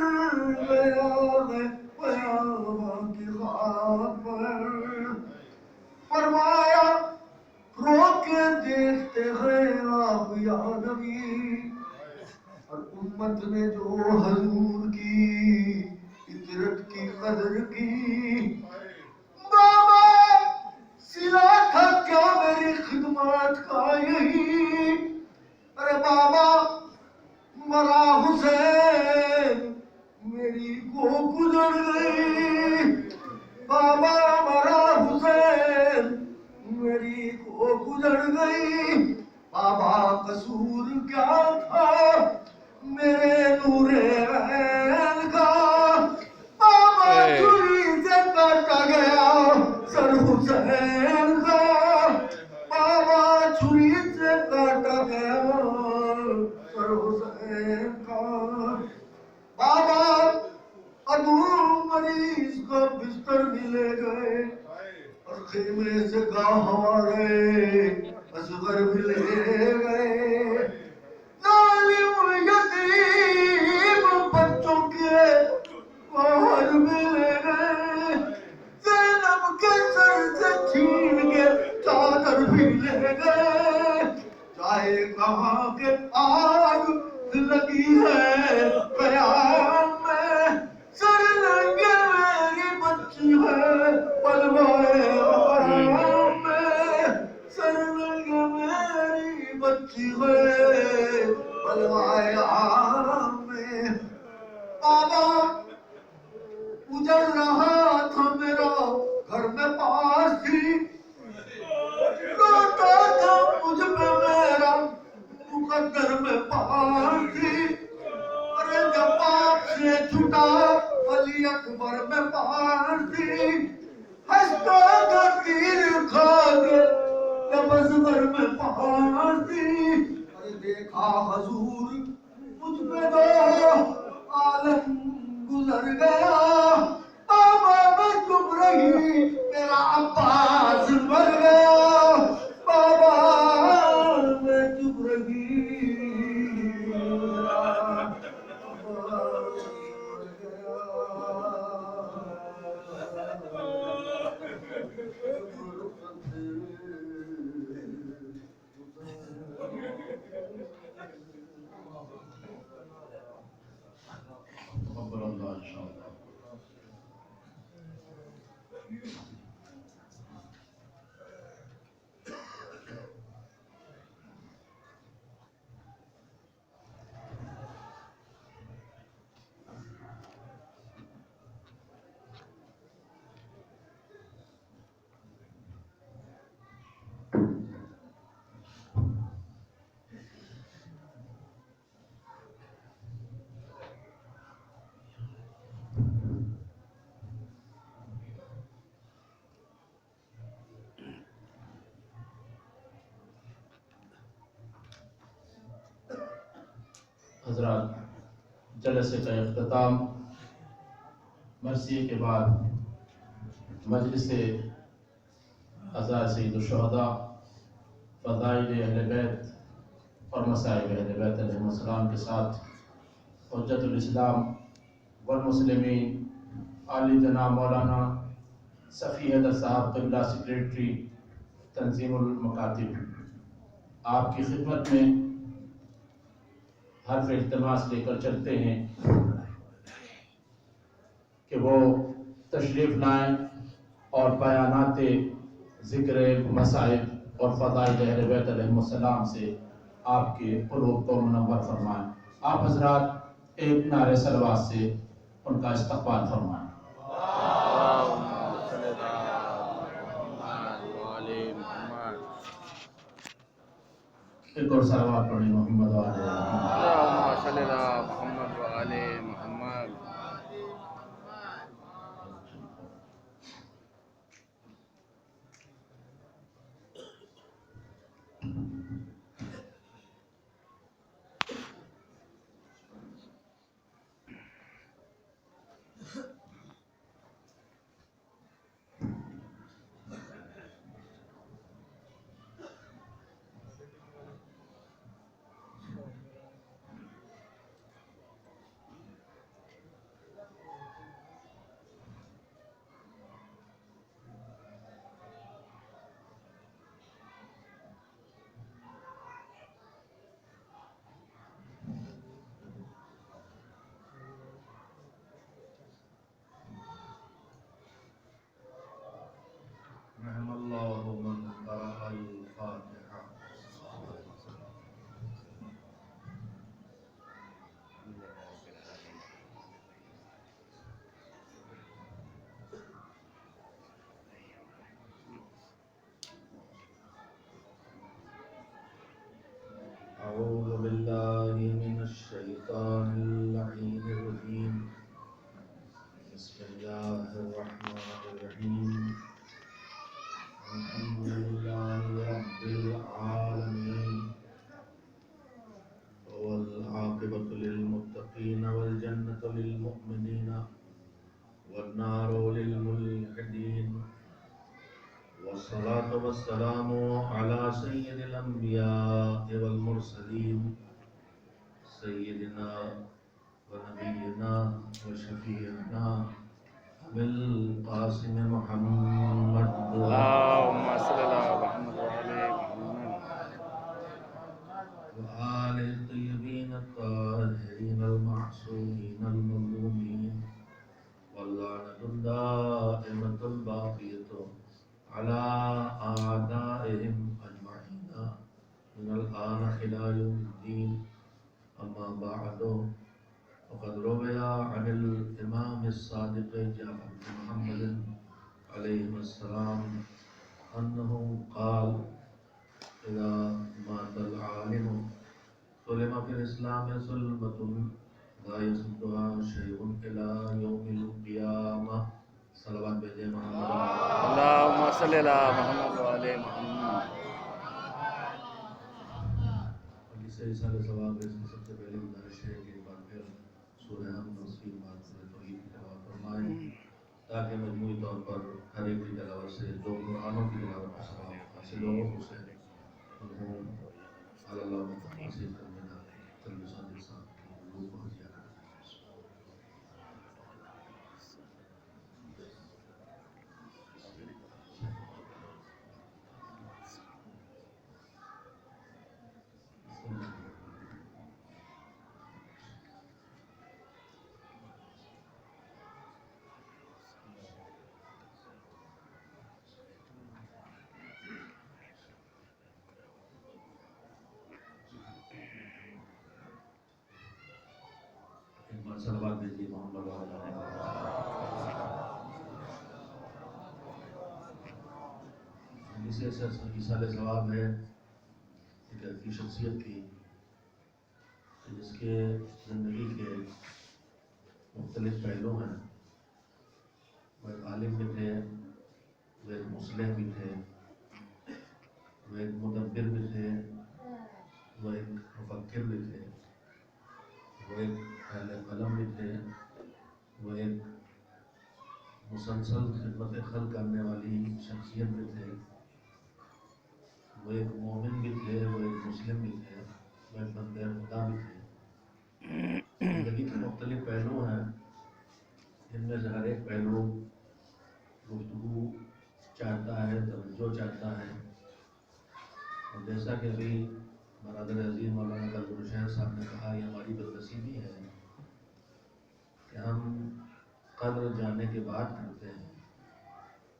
گیا ہے پیامہ کی خاک پر، فرمایا رو کے دیکھتے ہیں آپ یا نبی، اور امت نے جو حضور کی عطرت کی قدر کی، بابا سلا تھا کیا میری خدمات کا یہی، ارے بابا مرا حسین میری کو گزر گئی، بابا مرا حسین میری کو گزر گئی، بابا قصور کیا تھا میرے نور عین کا، بابا چوری سے کاٹا گیا سر حسین کا، بابا چوری سے کاٹا گیا سر حسین کا، بابا ابو مریض کو بستر بھی لے گئے، اور خیمے سے گاہ ہمارے اصغر بھی لے گئے، ظالم یتیم بچوں کے باہر بھی لے گئے، زینب کے سر سے چھین کے چادر بھی لے گئے، چاہے کہاں کے آگ لگی ہے قیام میں، سر لنگے میری بچی ہے پلوائے آرام میں، سر لنگے میری بچی ہے پلوائے آرام میں، بابا اجڑ رہا بھی ارے دیکھا حضور مجھ پہ دو عالم گزر گیا بابا میں چپ رہی میرا عباس مر گیا بابا میں چپ رہی میرا عباس مر گیا تقبل اللہ انشاءاللہ. حضرات، جلسے کا اختتام مرثیے کے بعد مجلس عزاء سید الشہداء، فضائل اہل بیت اور مصائب اہل بیت علیہ السلام کے ساتھ حجت الاسلام والمسلمین عالی جناب مولانا صفی حیدر صاحب قبلہ سیکریٹری تنظیم المکاتب آپ کی خدمت میں حرف التماس لے کر چلتے ہیں کہ وہ تشریف لائیں اور بیانات ذکر مصائب اور فضائل اہل بیت علیہ السلام سے آپ کے قلوب کو منور فرمائیں. آپ حضرات ایک نعرہ صلوات سے ان کا استقبال فرمائیں. ایک اور صلوات پڑھیں محمد وعلى اللهم صل على محمد وعلى محمد. رحم اللہ من قرأ الفاتحہ. اعوذ باللہ من الشیطان اللعین الرجیم. بسم اللہ الرحمن الرحیم. الحمد للہ رب العالمین والعاقبۃ للمتقین والجنۃ للمؤمنین والنار للملحدین والصلاة والسلام علی سید الانبیاء والمرسلین سیدنا ونبینا وشفیعنا بالقاسم محمد اللهم صل على محمد وعلى محمد. وآل الطيبين الطاهرين المعصومين المظلومين واللعنة الدائمة الباقية على أعدائهم أجمعين من الآن إلى يوم الدين. أما بعد وقد روي عن الإمام الصادق جعفر بن محمد عليه السلام أنه قال إذا مات العالم سلم في الإسلام سلمة لا يصدها شيء إلى يوم القيامة. صلوات بھیجے محمد. اللهم صل على محمد وعلى محمد. سے اِصال ثواب ہے، اس کی سب سے پہلی گزارش ہے کہ ایک بار پھر سورہ حمد اور اس کی بات سورہ توحید کی تلاوت فرمائیں تاکہ مجموعی طور پر ہر ایک کی تلاوت سے 2 قرآنوں کی تلاوت کا ثواب حاصل ہو. اسے مرحوم اللہ حاصل کرنے کا قلب صادق صاحب کی روح کو ہدیہ کریں. سلوات بھیجیے محمد اسے اِصال ثواب ہے ایک ایسی شخصیت کی جس کے زندگی کے مختلف پہلو ہیں. وہ ایک عالم بھی تھے، وہ ایک مصلح بھی تھے، وہ ایک مدبر بھی تھے، وہ ایک مفکر بھی تھے، وہ ایک اہل قلم بھی تھے، وہ ایک مسلسل خدمت خلق کرنے والی شخصیت بھی تھے، وہ ایک مومن بھی تھے، وہ ایک مسلم بھی تھے، وہ ایک بندے خدا بھی تھے. زندگی کے مختلف پہلو ہیں جن میں سے ہر ایک پہلو گفتگو چاہتا ہے، توجہ چاہتا ہے. اور جیسا کہ ابھی برادر عزیز مولانا قلب الشہر صاحب نے کہا، یہ ہماری بدنصیبی ہے کہ ہم قدر جانے کے بعد کرتے ہیں.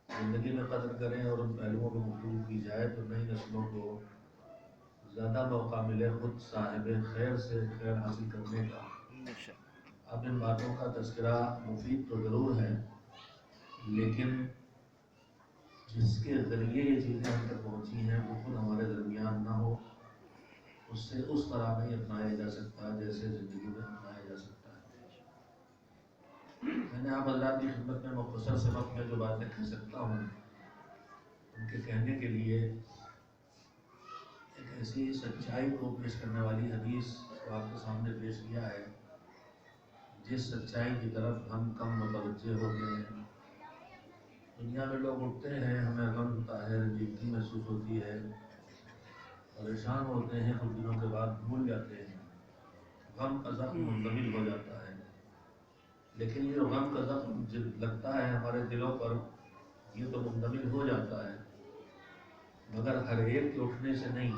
زندگی میں قدر کریں اور ان پہلوؤں پہ گفتگو کی جائے تو نئی نسلوں کو زیادہ موقع ملے خود صاحب خیر سے خیر حاصل کرنے کا. اب ان باتوں کا تذکرہ مفید تو ضرور ہے، لیکن جس کے ذریعے یہ چیزیں ہم تک پہنچی ہیں وہ خود ہمارے درمیان نہ ہو، اس سے اس طرح نہیں اپنایا جا سکتا جیسے زندگی میں اپنایا جا سکتا ہے. میں نے آپ حضرات کی خدمت میں مختصر سے وقت میں جو باتیں کہہ سکتا ہوں ان کے کہنے کے لیے ایک ایسی سچائی کو پیش کرنے والی حدیث کو آپ کے سامنے پیش کیا ہے جس سچائی کی طرف ہم کم متوجہ ہوتے ہیں. دنیا میں لوگ اٹھتے ہیں، ہمیں غم ہوتا ہے، رنجیدگی محسوس ہوتی ہے، پریشان ہوتے ہیں، کچھ دنوں کے بعد بھول جاتے ہیں، غم کا زخم منتقل ہو جاتا ہے. لیکن یہ غم کا زخم لگتا ہے ہمارے دلوں پر، یہ تو منتقل ہو جاتا ہے مگر ہر ایک کے اٹھنے سے نہیں.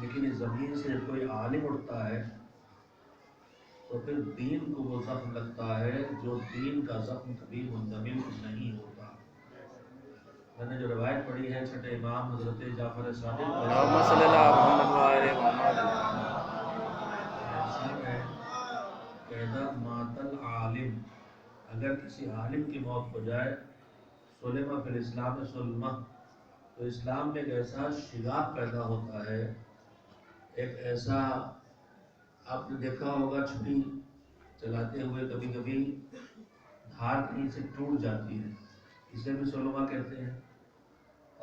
لیکن اس زمین سے کوئی عالم اٹھتا ہے تو پھر دین کو وہ زخم لگتا ہے جو دین کا زخم کبھی منجمد نہیں ہوتا. میں نے جو روایت پڑھی ہے چھٹے امام حضرت جعفر صادق اللہم صلی اللہ محمد وآلہ محمد ہے کہ اذا مات العالم، اگر کسی عالم کی موت ہو جائے، سلم فی الاسلام سلمہ، تو اسلام میں ایک ایسا شگاف پیدا ہوتا ہے، ایک ایسا، آپ نے دیکھا ہوگا چھری چلاتے ہوئے کبھی کبھی دھار کہیں سے ٹوٹ جاتی ہے، اسے بھی سلمہ کہتے ہیں.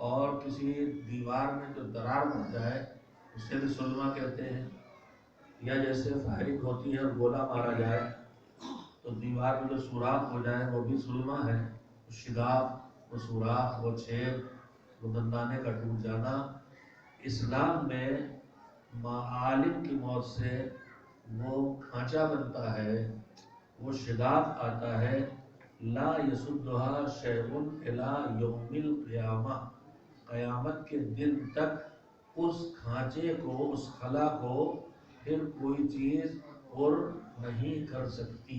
اور کسی دیوار میں جو درار بن جائے اسے بھی سلمہ کہتے ہیں. یا جیسے فائرنگ ہوتی ہے اور گولہ مارا جائے تو دیوار میں جو سوراخ ہو جائے وہ بھی سلمہ ہے. شگاف، وہ سوراخ، وہ چھید، وہ دندانے کا ٹوٹ جانا. اسلام میں عالم کی موت سے وہ کھانچا بنتا ہے، وہ شگاف آتا ہے. لا یسدھا شیء الی یوم القیامہ، قیامت کے دن تک اس کھانچے کو، اس خلا کو پھر کوئی چیز اور نہیں کر سکتی.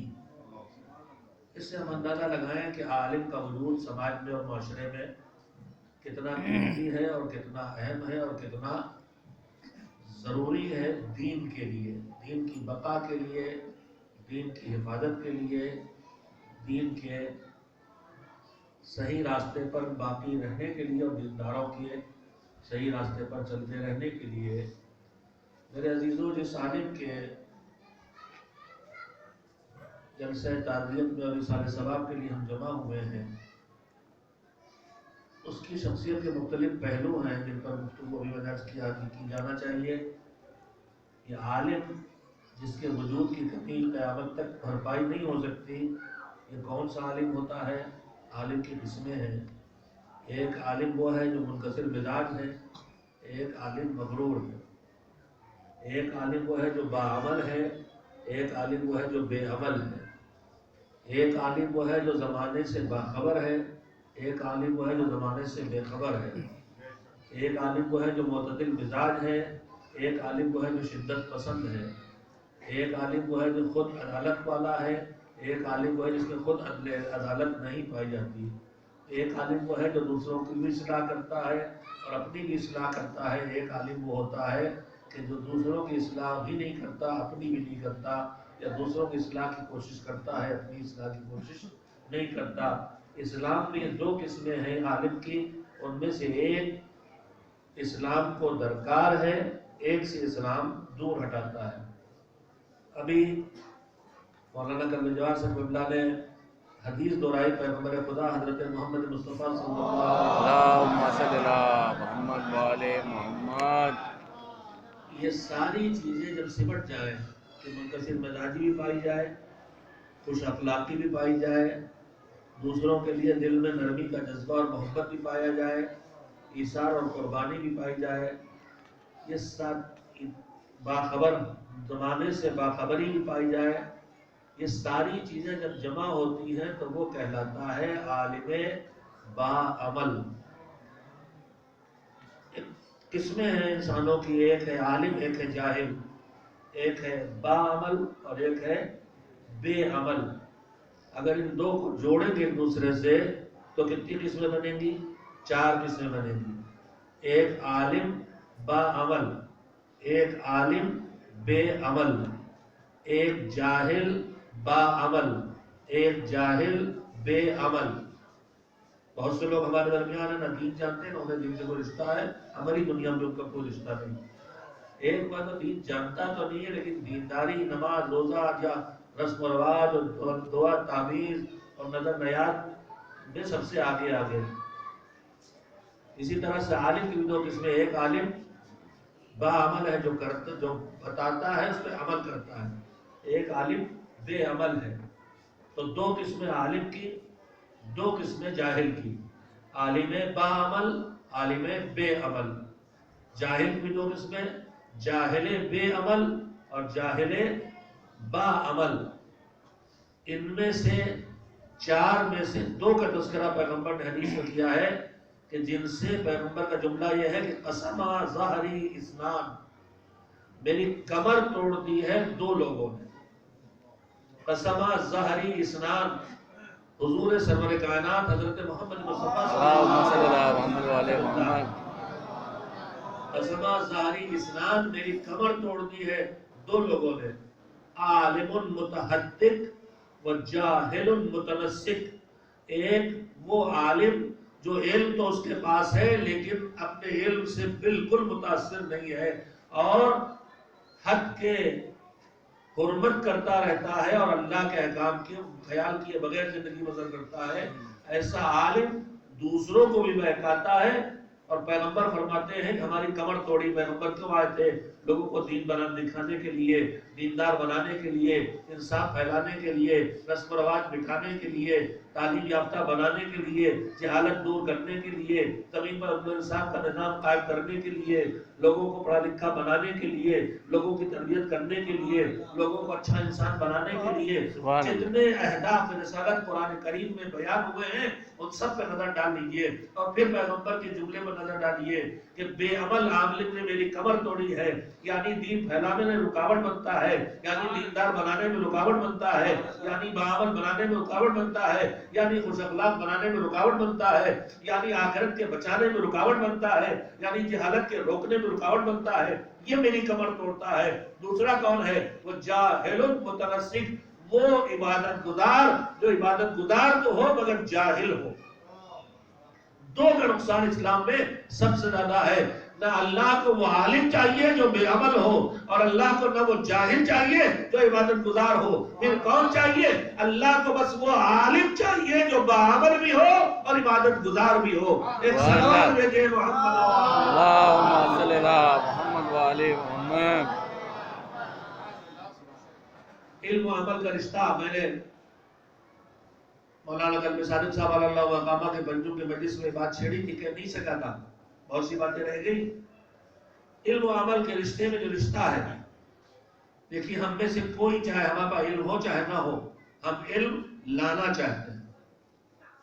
اس سے ہم اندازہ لگائیں کہ عالم کا وجود سماج میں اور معاشرے میں کتنا قیمتی ہے اور کتنا اہم ہے اور کتنا ضروری ہے دین کے لیے، دین کی بقا کے لیے، دین کی حفاظت کے لیے، دین کے صحیح راستے پر باقی رہنے کے لیے اور دینداروں کے صحیح راستے پر چلتے رہنے کے لیے. میرے عزیزوں، جس عالم کے جلسہ تعزیت میں اور اصال ثواب کے لیے ہم جمع ہوئے ہیں، اس کی شخصیت کے مختلف پہلو ہیں جن پر گفتگو ابھی میں نے عرض کیا کہ کی جانا چاہیے. کہ عالم جس کے وجود کی کمی قیامت تک بھرپائی نہیں ہو سکتی، یہ کون سا عالم ہوتا ہے؟ عالم کی قسمیں ہیں. ایک عالم وہ ہے جو منکسر مزاج ہے، ایک عالم مغرور ہے. ایک عالم وہ ہے جو باعمل ہے، ایک عالم وہ ہے جو بے عمل ہے. ایک عالم وہ ہے جو زمانے سے باخبر ہے، ایک عالم وہ ہے جو زمانے سے بے خبر ہے. ایک عالم وہ ہے جو معتدل مزاج ہے، ایک عالم وہ ہے جو شدت پسند ہے. ایک عالم وہ ہے جو خود عدالت والا ہے، ایک عالم وہ ہے جس میں خود عدالت نہیں پائی جاتی. ایک عالم وہ ہے جو دوسروں کی بھی اصلاح کرتا ہے اور اپنی بھی اصلاح کرتا ہے. ایک عالم وہ ہوتا ہے کہ جو دوسروں کی اصلاح بھی نہیں کرتا، اپنی بھی نہیں کرتا، یا دوسروں کی اصلاح کی کوشش کرتا ہے، اپنی اصلاح کی کوشش نہیں کرتا. اسلام میں دو قسمیں ہیں عالم کی، ان میں سے ایک اسلام کو درکار ہے، ایک سے اسلام دور ہٹاتا ہے. ابھی مولانا کلب جواہر صاحب اللہ نے حدیث دہرائی پیغمبر خدا حضرت محمد مصطفیٰ صلی اللہم صلی علی محمد وآل محمد. یہ ساری چیزیں جب سمٹ جائیں کہ منکسر مزاجی بھی پائی جائے، خوش اخلاقی بھی پائی جائے، دوسروں کے لیے دل میں نرمی کا جذبہ اور محبت بھی پایا جائے، ایثار اور قربانی بھی پائی جائے، یہ سب باخبر زمانے سے باخبری بھی پائی جائے، یہ ساری چیزیں جب جمع ہوتی ہیں تو وہ کہلاتا ہے عالم باعمل. قسمیں ہیں انسانوں کی، ایک ہے عالم، ایک ہے جاہل، ایک ہے باعمل اور ایک ہے بے عمل. اگر ان دو کو جوڑیں گے ایک دوسرے سے تو کتنی قسمیں بنیں گی؟ 4 قسمیں بنیں گی. ایک عالم باعمل، ایک عالم بے عمل، ایک جاہل باعمل، ایک جاہل بے عمل. بہت سے لوگ ہمارے درمیان ہیں نہ دین جانتے ہیں نہ انہیں دین سے کوئی رشتہ ہے، ہماری دنیا میں ان کا کوئی رشتہ نہیں. ایک بات تو دین جانتا تو نہیں ہے لیکن دینداری، نماز، روزہ یا رسم و رواج اور دعا تعویذ اور نظر نیاد میں سب سے آگے آگے. اسی طرح سے عالم کی بھی 2 قسمیں، ایک عالم باعمل ہے جو کرتا، جو بتاتا ہے اس پہ عمل کرتا ہے، ایک عالم بے عمل ہے. تو 2 قسمیں عالم کی، 2 قسمیں جاہل کی. عالم باعمل، عالم بے عمل. جاہل کی 2 قسمیں، جاہل بے عمل اور جاہل باعمل. ان میں سے 4 میں سے 2 کا تذکرہ پیغمبر نے حدیث میں کیا ہے کہ جن سے پیغمبر کا جملہ یہ ہے کہ قسم ظہری اسنان، میری کمر توڑ دی ہے 2 لوگوں نے. قسم ظہری اسنان، حضور سرور کائنات حضرت محمد مصطفیٰ صلی اللہ علیہ وسلم. قسم ظہری اسنان، میری کمر توڑ دی ہے 2 لوگوں نے. عالم متحدث و جاہل متنسک. ایک وہ عالم جو علم تو اس کے پاس ہے لیکن اپنے علم سے بالکل متاثر نہیں ہے اور حد کے حرمت کرتا رہتا ہے اور اللہ کے احکام کے خیال کیے بغیر زندگی بسر کرتا ہے. ایسا عالم دوسروں کو بھی بہکاتا ہے. اور پیغمبر فرماتے ہیں کہ ہماری کمر توڑی. پیغمبر کیوں آئے تھے؟ لوگوں کو دین دکھانے کے لیے، دیندار بنانے کے لیے، انصاف پھیلانے کے لیے، رسم و رواج بٹھانے کے لیے، تعلیم یافتہ بنانے کے لیے، جہالت دور کرنے کے لیے، زمین پر عدل و انصاف کا نظام قائم کرنے کے لیے، لوگوں کو پڑھا لکھا بنانے کے لیے، لوگوں کی تربیت کرنے کے لیے، لوگوں کو اچھا انسان بنانے کے لیے. جتنے اہداف رسالت قرآن کریم میں بیان ہوئے ہیں ان سب پہ نظر ڈال لیجیے اور پھر پیغمبر کے جملے پر نظر ڈالیے کہ بے عمل عامل نے میری کمر توڑی ہے، یعنی دین پھیلانے میں رکاوٹ بنتا ہے، یعنی دیندار بنانے میں رکاوٹ بنتا ہے، یعنی باعمل بنانے میں رکاوٹ بنتا ہے، یعنی خوش اخلاق بنانے میں رکاوٹ بنتا ہے، یعنی آخرت کے بچانے میں رکاوٹ بنتا ہے، یعنی جہالت کے روکنے میں رکاوٹ بنتا ہے. یہ میری کمر توڑتا ہے. دوسرا کون ہے؟ وہ جاہل متنسک، وہ عبادت گزار جو عبادت گزار تو ہو مگر جاہل ہو. 2 کا نقصان اسلام میں سب سے زیادہ ہے. نہ اللہ کو وہ عالم چاہیے جو بے عمل ہو اور اللہ کو نہ وہ جاہل چاہیے جو عبادت گزار ہو. پھر کون چاہیے؟ اللہ کو بس وہ عالم چاہیے جو باعمل بھی ہو اور عبادت گزار بھی ہو. ایک سلام بھیجے محمد اللہم صلی اللہ محمد وآل محمد. علم و عمل کا رشتہ میں نے مولانا کلب صادق صاحب علیہ اللہ مقامہ کے بنجوں کے مجلس میں بات چھیڑی تھی کہ نہیں سکا تھا، بہت سی باتیں رہ گئی. علم و عمل کے رشتے میں جو رشتہ ہے، دیکھیے ہم میں سے کوئی چاہے ہمارے پاس علم ہو چاہے نہ ہو، ہم علم لانا چاہتے ہیں.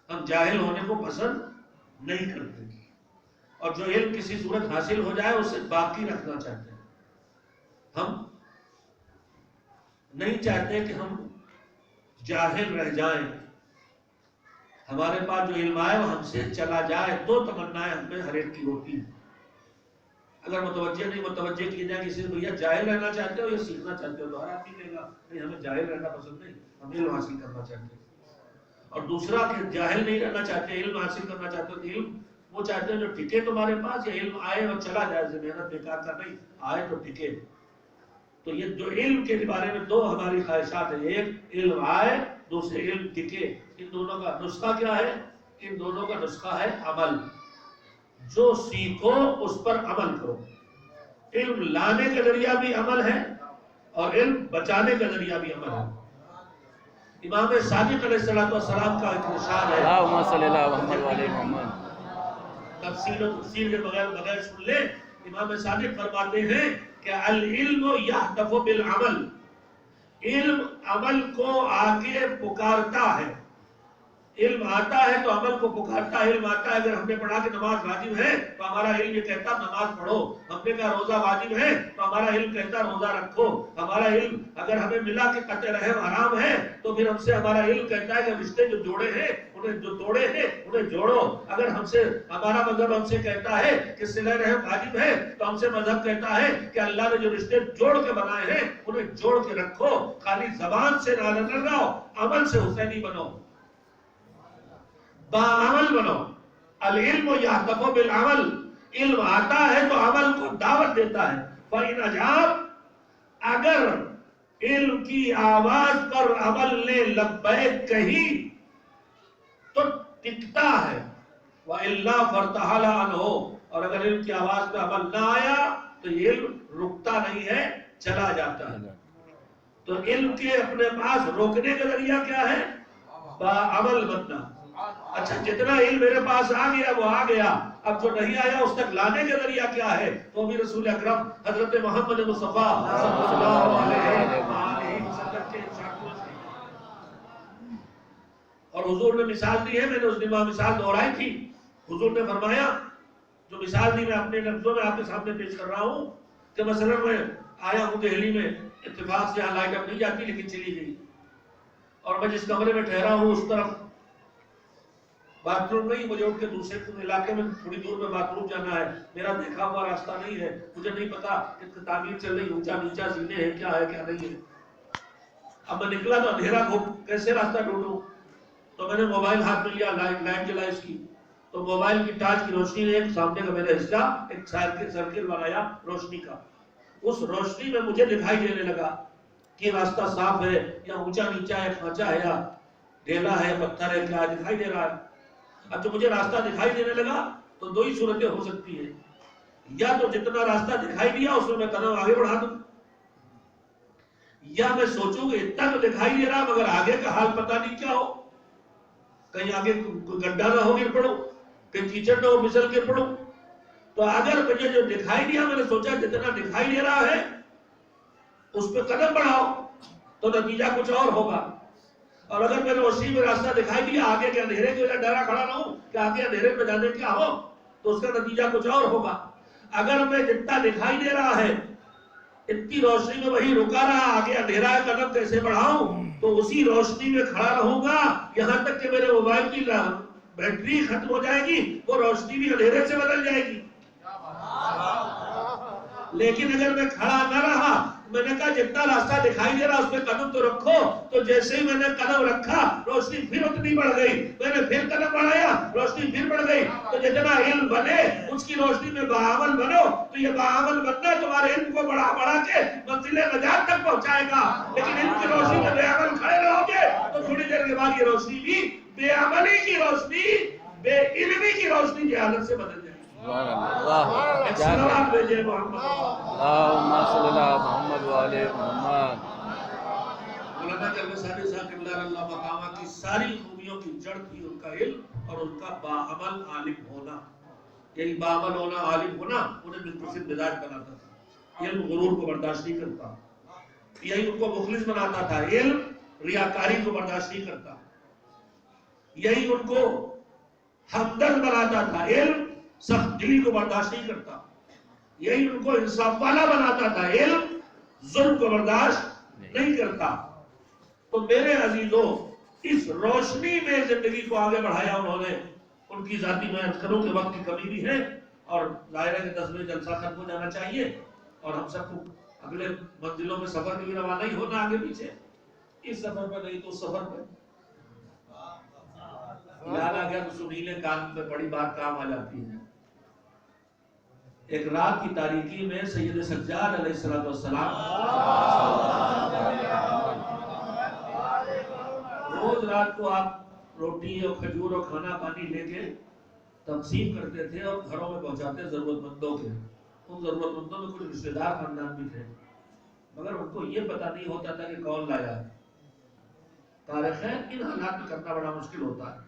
ہم جاہل ہونے کو پسند نہیں کرتے، اور جو علم کسی صورت حاصل ہو جائے اسے باقی رکھنا چاہتے ہیں. ہم نہیں چاہتے کہ ہم جاہل رہ جائیں. ہمارے پاس جو علم آئے وہ ہم سے چلا جائے. دو تمنائیں ہم میں ہر ایک کی ہوتی ہیں. اگر متوجہ کی جائے کسی بھیا جاہل رہنا چاہتے ہو یا سیکھنا چاہتے ہو تو ہر آدمی کہے گا نہیں ہمیں جاہل رہنا پسند نہیں، ہم علم حاصل کرنا چاہتے ہیں. اور دوسرا کہ جاہل نہیں رہنا چاہتے، علم حاصل کرنا چاہتے ہو. علم وہ چاہتے ہیں جو ٹکے تمہارے پاس، یا علم آئے اور چلا جائے، محنت بیکار کا نہیں، آئے تو ٹکے. تو یہ جو علم کے بارے میں دو ہماری خواہشات ہیں، ایک علم آئے، دوسرے علم ٹکے. ان دونوں کا نسخہ کیا ہے؟ ان دونوں کا نسخہ ہے عمل. جو سیکھو اس پر عمل کرو. علم لانے کا ذریعہ بھی عمل ہے اور علم بچانے کا ذریعہ بھی عمل ہے. امام صادق علیہ السلام کا ایک ارشاد ہے، اللہم صلی اللہ محمد وعلی محمد. تفصیل و تفصیل کے بغیر سن لے. امام صادق فرماتے ہیں کہ العلم یہتف بالعمل، علم عمل کو آگے پکارتا ہے. علم آتا ہے تو عمل کو پکارتا ہے. علم آتا ہے، اگر ہم نے پڑھا کہ نماز واجب ہے تو ہمارا علم یہ کہتا نماز پڑھو. ہم نے کہا روزہ واجب ہے تو ہمارا علم کہتا روزہ رکھو. ہمارا علم اگر ہمیں ملا کہ قطع رحم حرام ہے تو پھر ہم سے ہمارا علم کہتا ہے کہ رشتے جو جوڑے ہیں انہیں جو توڑے ہیں انہیں جوڑو. اگر ہم سے ہمارا مذہب ہم سے کہتا ہے کہ صلہ رحم واجب ہے تو ہم سے مذہب کہتا ہے کہ اللہ نے جو رشتے جوڑ کے بنائے ہیں انہیں جوڑ کے رکھو. خالی زبان سے نہ رہو، عمل سے حسینی بنو، باعمل بنو. العلم یہتف بالعمل، علم آتا ہے تو عمل کو دعوت دیتا ہے. فَإِنْ أَجَابَ، اگر علم کی آواز پر عمل نے لبیک کہی تو ٹکتا ہے. وَإِلَّا فَارْتَحَلَ عَنْهُ، اور اگر علم کی آواز پہ عمل نہ آیا تو یہ علم رکتا نہیں ہے، چلا جاتا ہے. تو علم کے اپنے پاس روکنے کا ذریعہ کیا ہے؟ باعمل بننا. اچھا جتنا علم میرے پاس آ گیا وہ آ گیا، اب جو نہیں آیا اس تک لانے کا ذریعہ کیا ہے؟ وہ بھی رسول اکرم حضرت محمد مصطفیٰ صلی اللہ علیہ وسلم کے ارشاد. اور حضور نے مثال دی ہے، میں نے اس دن مثال دہرائی تھی. حضور نے فرمایا، جو مثال دی میں اپنے لفظوں میں آپ کے سامنے پیش کر رہا ہوں کہ مثلا میں آیا ہوں دہلی میں، اتفاق سے یہاں لائٹ اب نہیں جاتی لیکن چلی گئی، اور میں جس کمرے میں ٹھہرا ہوں اس طرف باتھ روم نہیں، مجھے اٹھ کے دوسرے علاقے میں تھوڑی دور میں باتھ روم جانا ہے. میرا دیکھا ہوا راستہ نہیں ہے، مجھے نہیں پتا کہ تعمیر چل رہی، اونچا نیچا زینے ہیں، کیا ہے کیا نہیں ہے. اب میں نکلا تو اندھیرا کیسے راستہ ڈھونڈوں؟ تو میں نے موبائل ہاتھ میں لیا، لائٹ جلائی اس کی، تو موبائل کی ٹارچ کی روشنی نے ایک سامنے کا میرا حصہ ایک سرکل بنایا روشنی کا. اس روشنی میں مجھے دکھائی دینے لگا کہ راستہ صاف ہے یا اونچا نیچا ہے، کھانچا ہے یا ڈھیلا ہے، پتھر ہے، کیا دکھائی دے رہا ہے. اب جو مجھے راستہ دکھائی دینے لگا تو دو ہی صورتیں ہو سکتی ہیں، یا تو جتنا راستہ دکھائی دیا اس میں قدم آگے بڑھا دوں، یا میں سوچوں کہ اتنا تو دکھائی دے رہا مگر آگے کا حال پتہ نہیں کیا ہو، کہیں آگے کوئی گڈھا نہ ہو گر پڑو، کہیں کیچڑ نہ ہو پھسل گر پڑو. تو اگر مجھے جو دکھائی دیا میں نے سوچا جتنا دکھائی دے رہا ہے اس پہ قدم بڑھاؤ تو نتیجہ کچھ اور ہوگا. اور اگر میں نے روشنی میں راستہ دکھائی دیا آگے کے اندھیرے کی وجہ ڈرا کھڑا نہ ہوں کہ آگے اندھیرے میں جانے کیا ہو تو اس کا نتیجہ کچھ اور ہوگا. اگر میں جتنا دکھائی دے رہا ہے اتنی روشنی میں وہی رکا رہا، آگے اندھیرا ہے، قدم کیسے بڑھاؤں، تو اسی روشنی میں کھڑا رہوں گا یہاں تک کہ میرے موبائل کی بیٹری ختم ہو جائے گی، وہ روشنی بھی اندھیرے سے بدل جائے گی. لیکن اگر میں کھڑا نہ رہا، میں نے کہا جتنا راستہ دکھائی دے رہا اس پہ قدم تو رکھو، تو جیسے ہی میں نے قدم رکھا روشنی پھر اتنی بڑھ گئی، میں نے پھر قدم بڑھایا روشنی پھر بڑھ گئی. تو جتنا علم بنے اس کی روشنی میں باعمل بنو، تو یہ باعمل بننا تمہارے علم کو بڑھا کے منزل نجات تک پہنچائے گا. لیکن علم کی روشنی میں بے عمل کھڑے رہو گے تو تھوڑی دیر کے بعد یہ روشنی بھی بے عملی کی روشنی، بے علمی کی روشنی جہالت سے بدل جائے گی. اللہم صلی اللہ محمد وعلی محمد. مولانا کلب صادق صاحب قبلہ اللہ مقامہ کی ساری خوبیوں کی جڑ تھی ان کا علم اور ان کا باعمل عالم ہونا. یہی باعمل ہونا، عالم ہونا انہیں بالکل مزاج بناتا تھا. علم غرور کو برداشت نہیں کرتا. یہی ان کو مخلص بناتا تھا. علم ریاکاری کو برداشت نہیں کرتا. یہی ان کو ہمدرد بناتا تھا. علم سخت دلی کو برداشت نہیں کرتا. یہی ان کو انصاف والا بناتا تھا. علم ظلم کو برداشت نہیں کرتا. تو میرے عزیزوں، اس روشنی میں زندگی کو آگے بڑھایا انہوں نے. ان کی ذاتی محنت کروں کہ وقت کی کمی بھی ہے اور ظاہر ہے کہ 10 بجے جلسہ ختم ہو جانا چاہیے اور ہم سب کو اگلے منزلوں میں سفر کے لیے روانہ ہی ہونا آگے پیچھے. اس سفر پہ نہیں تو سفر پہ یاد آ گیا تو سنیلے کان پہ بڑی بات کام آ جاتی ہے. ایک رات کی تاریکی میں سید سجاد علیہ السلام روز رات کو آپ روٹی اور کھجور اور کھانا پانی لے کے تقسیم کرتے تھے اور گھروں میں پہنچاتے ضرورت مندوں کے. ان ضرورت مندوں میں کچھ رشتہ دار خاندان بھی تھے مگر ان کو یہ پتہ نہیں ہوتا تھا کہ کون لایا. تاریخ ہے ان حالات میں کرنا بڑا مشکل ہوتا ہے.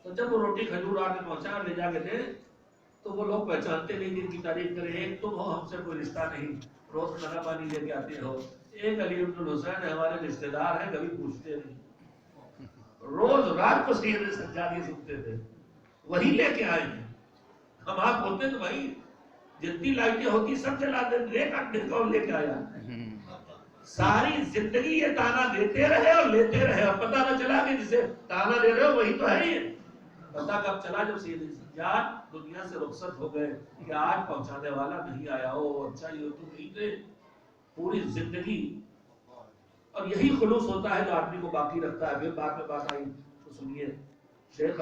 تو جب وہ روٹی کھجور آ کے پہنچا لے جا کے دے تو وہ لوگ پہچانتے نہیں جن کی تعریف کریں. ایک تم ہو، ہم سے کوئی رشتہ نہیں، روز کھانا پانی لے کے آتے ہو. ایک علی بن الحسین ہمارے رشتہ دار ہیں، کبھی پوچھتے نہیں. روز رات کو سید سجاد یہ سنتے تھے، وہی لے کے آئے ہیں. ہم آپ بولتے تو بھائی جتنی لائٹیں ہوتی سب جلا دیں، ایک آدمی کون لے کے آیا. ساری زندگی یہ تانا دیتے رہے اور لیتے رہے اور پتہ نہ چلا کہ جسے تانا دے رہے ہو وہی تو ہے. یہ پتہ کب چلا جب سید سجاد دنیا سے رخصت ہو گئے کہ آج پہنچانے والا نہیں آیا. او اچھا یہ تو نہیں تھے پوری زندگی. اور یہی خلوص ہوتا ہے جو آدمی کو باقی رکھتا ہے. پھر بعد میں بات آئی تو سنیے شیخ